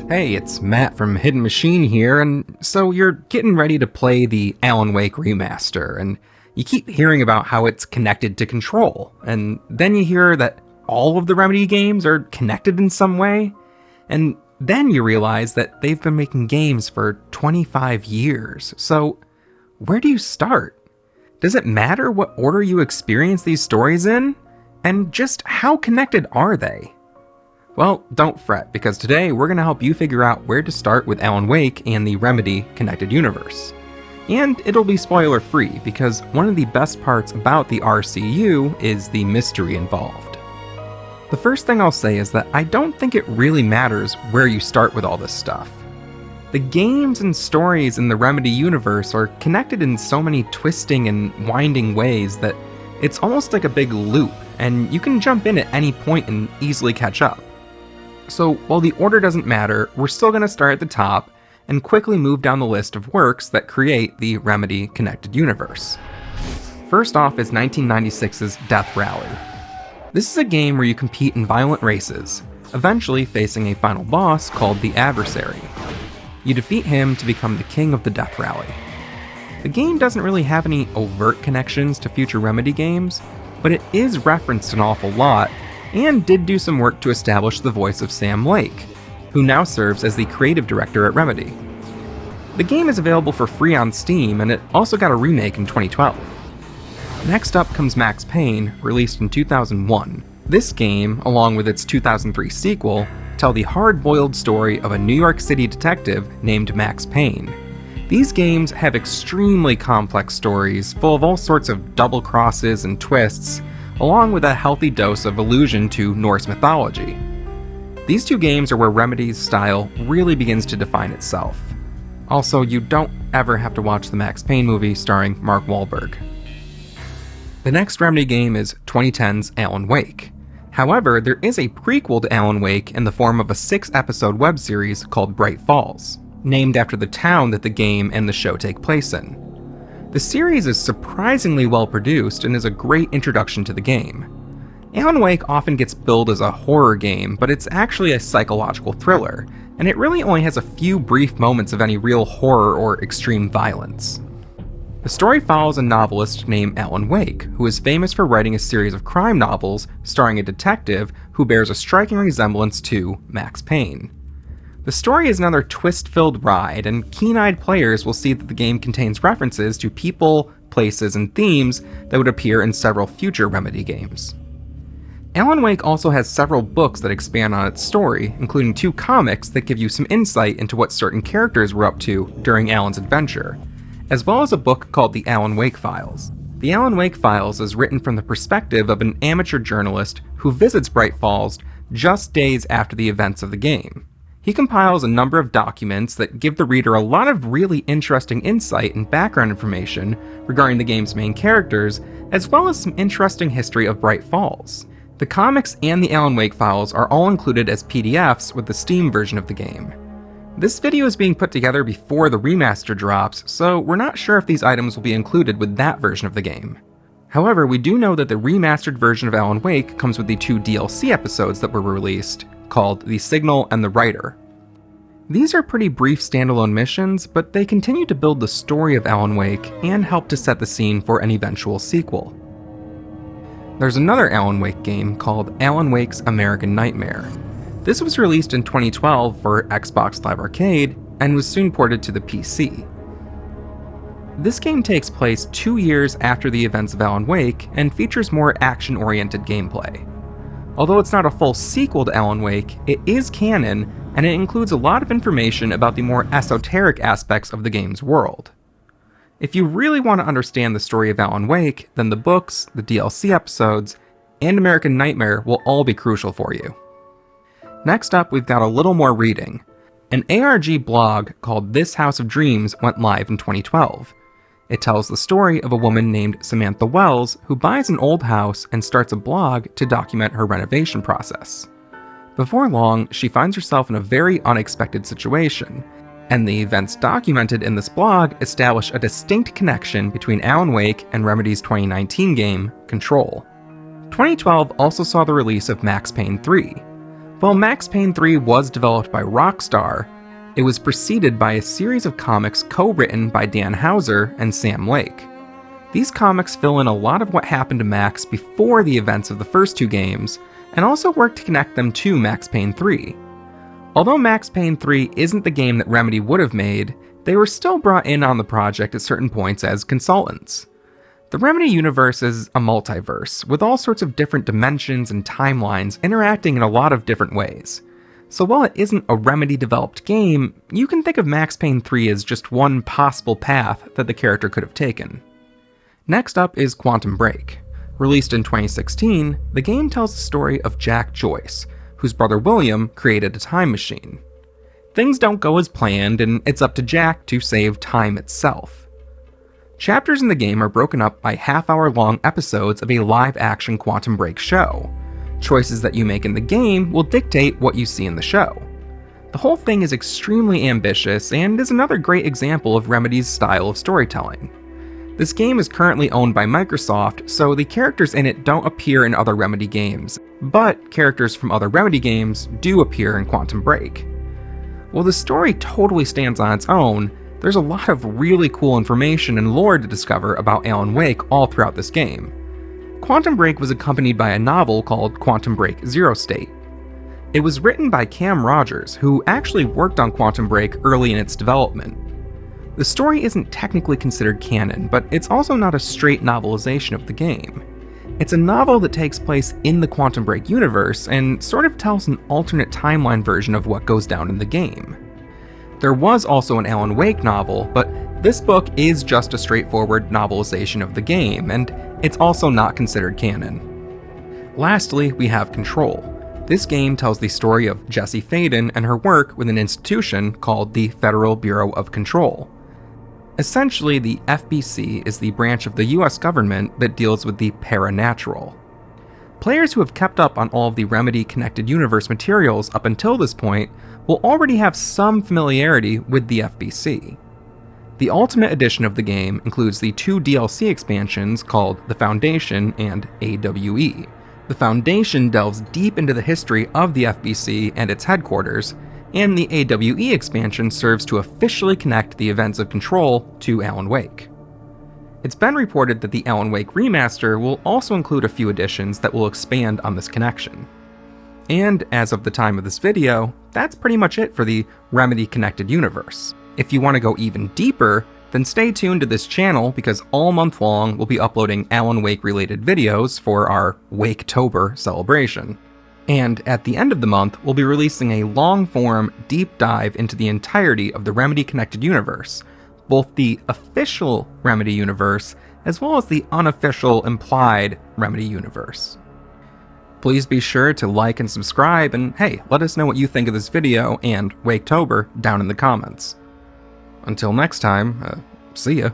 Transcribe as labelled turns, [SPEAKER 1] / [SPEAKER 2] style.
[SPEAKER 1] Hey, it's Matt from Hidden Machine here, and so you're getting ready to play the Alan Wake remaster, and you keep hearing about how it's connected to Control, and then you hear that all of the Remedy games are connected in some way, and then you realize that they've been making games for 25 years. So, where do you start? Does it matter what order you experience these stories in? And just how connected are they? Well, don't fret, because today we're going to help you figure out where to start with Alan Wake and the Remedy Connected Universe. And it'll be spoiler-free, because one of the best parts about the RCU is the mystery involved. The first thing I'll say is that I don't think it really matters where you start with all this stuff. The games and stories in the Remedy universe are connected in so many twisting and winding ways that it's almost like a big loop, and you can jump in at any point and easily catch up. So while the order doesn't matter, we're still going to start at the top and quickly move down the list of works that create the Remedy Connected Universe. First off is 1996's Death Rally. This is a game where you compete in violent races, eventually facing a final boss called the Adversary. You defeat him to become the king of the Death Rally. The game doesn't really have any overt connections to future Remedy games, but it is referenced an awful lot, and did do some work to establish the voice of Sam Lake, who now serves as the creative director at Remedy. The game is available for free on Steam, and it also got a remake in 2012. Next up comes Max Payne, released in 2001. This game, along with its 2003 sequel, tell the hard-boiled story of a New York City detective named Max Payne. These games have extremely complex stories, full of all sorts of double crosses and twists, along with a healthy dose of allusion to Norse mythology. These two games are where Remedy's style really begins to define itself. Also, you don't ever have to watch the Max Payne movie starring Mark Wahlberg. The next Remedy game is 2010's Alan Wake. However, there is a prequel to Alan Wake in the form of a 6-episode web series called Bright Falls, named after the town that the game and the show take place in. The series is surprisingly well produced and is a great introduction to the game. Alan Wake often gets billed as a horror game, but it's actually a psychological thriller, and it really only has a few brief moments of any real horror or extreme violence. The story follows a novelist named Alan Wake, who is famous for writing a series of crime novels starring a detective who bears a striking resemblance to Max Payne. The story is another twist-filled ride, and keen-eyed players will see that the game contains references to people, places, and themes that would appear in several future Remedy games. Alan Wake also has several books that expand on its story, including 2 comics that give you some insight into what certain characters were up to during Alan's adventure, as well as a book called The Alan Wake Files. The Alan Wake Files is written from the perspective of an amateur journalist who visits Bright Falls just days after the events of the game. He compiles a number of documents that give the reader a lot of really interesting insight and background information regarding the game's main characters, as well as some interesting history of Bright Falls. The comics and the Alan Wake Files are all included as PDFs with the Steam version of the game. This video is being put together before the remaster drops, so we're not sure if these items will be included with that version of the game. However, we do know that the remastered version of Alan Wake comes with the 2 DLC episodes that were released, called The Signal and The Writer. These are pretty brief standalone missions, but they continue to build the story of Alan Wake and help to set the scene for an eventual sequel. There's another Alan Wake game called Alan Wake's American Nightmare. This was released in 2012 for Xbox Live Arcade and was soon ported to the PC. This game takes place 2 years after the events of Alan Wake and features more action-oriented gameplay. Although it's not a full sequel to Alan Wake, it is canon, and it includes a lot of information about the more esoteric aspects of the game's world. If you really want to understand the story of Alan Wake, then the books, the DLC episodes, and American Nightmare will all be crucial for you. Next up, we've got a little more reading. An ARG blog called This House of Dreams went live in 2012. It tells the story of a woman named Samantha Wells who buys an old house and starts a blog to document her renovation process. Before long, she finds herself in a very unexpected situation, and the events documented in this blog establish a distinct connection between Alan Wake and Remedy's 2019 game, Control. 2012 also saw the release of Max Payne 3. While Max Payne 3 was developed by Rockstar, it was preceded by a series of comics co-written by Dan Houser and Sam Lake. These comics fill in a lot of what happened to Max before the events of the first two games, and also work to connect them to Max Payne 3. Although Max Payne 3 isn't the game that Remedy would have made, they were still brought in on the project at certain points as consultants. The Remedy universe is a multiverse, with all sorts of different dimensions and timelines interacting in a lot of different ways. So while it isn't a Remedy-developed game, you can think of Max Payne 3 as just one possible path that the character could have taken. Next up is Quantum Break. Released in 2016, the game tells the story of Jack Joyce, whose brother William created a time machine. Things don't go as planned, and it's up to Jack to save time itself. Chapters in the game are broken up by half-hour-long episodes of a live-action Quantum Break show. Choices that you make in the game will dictate what you see in the show. The whole thing is extremely ambitious and is another great example of Remedy's style of storytelling. This game is currently owned by Microsoft, so the characters in it don't appear in other Remedy games, but characters from other Remedy games do appear in Quantum Break. While the story totally stands on its own, there's a lot of really cool information and lore to discover about Alan Wake all throughout this game. Quantum Break was accompanied by a novel called Quantum Break: Zero State. It was written by Cam Rogers, who actually worked on Quantum Break early in its development. The story isn't technically considered canon, but it's also not a straight novelization of the game. It's a novel that takes place in the Quantum Break universe and sort of tells an alternate timeline version of what goes down in the game. There was also an Alan Wake novel, but this book is just a straightforward novelization of the game, and it's also not considered canon. Lastly, we have Control. This game tells the story of Jessie Faden and her work with an institution called the Federal Bureau of Control. Essentially, the FBC is the branch of the US government that deals with the paranatural. Players who have kept up on all of the Remedy Connected Universe materials up until this point will already have some familiarity with the FBC. The Ultimate Edition of the game includes the two DLC expansions called The Foundation and AWE. The Foundation delves deep into the history of the FBC and its headquarters, and the AWE expansion serves to officially connect the events of Control to Alan Wake. It's been reported that the Alan Wake remaster will also include a few additions that will expand on this connection. And as of the time of this video, that's pretty much it for the Remedy Connected Universe. If you want to go even deeper, then stay tuned to this channel because all month long we'll be uploading Alan Wake related videos for our Waketober celebration. And at the end of the month, we'll be releasing a long-form, deep dive into the entirety of the Remedy Connected Universe, both the official Remedy universe as well as the unofficial implied Remedy universe. Please be sure to like and subscribe, and hey, let us know what you think of this video and Waketober down in the comments. Until next time, see ya.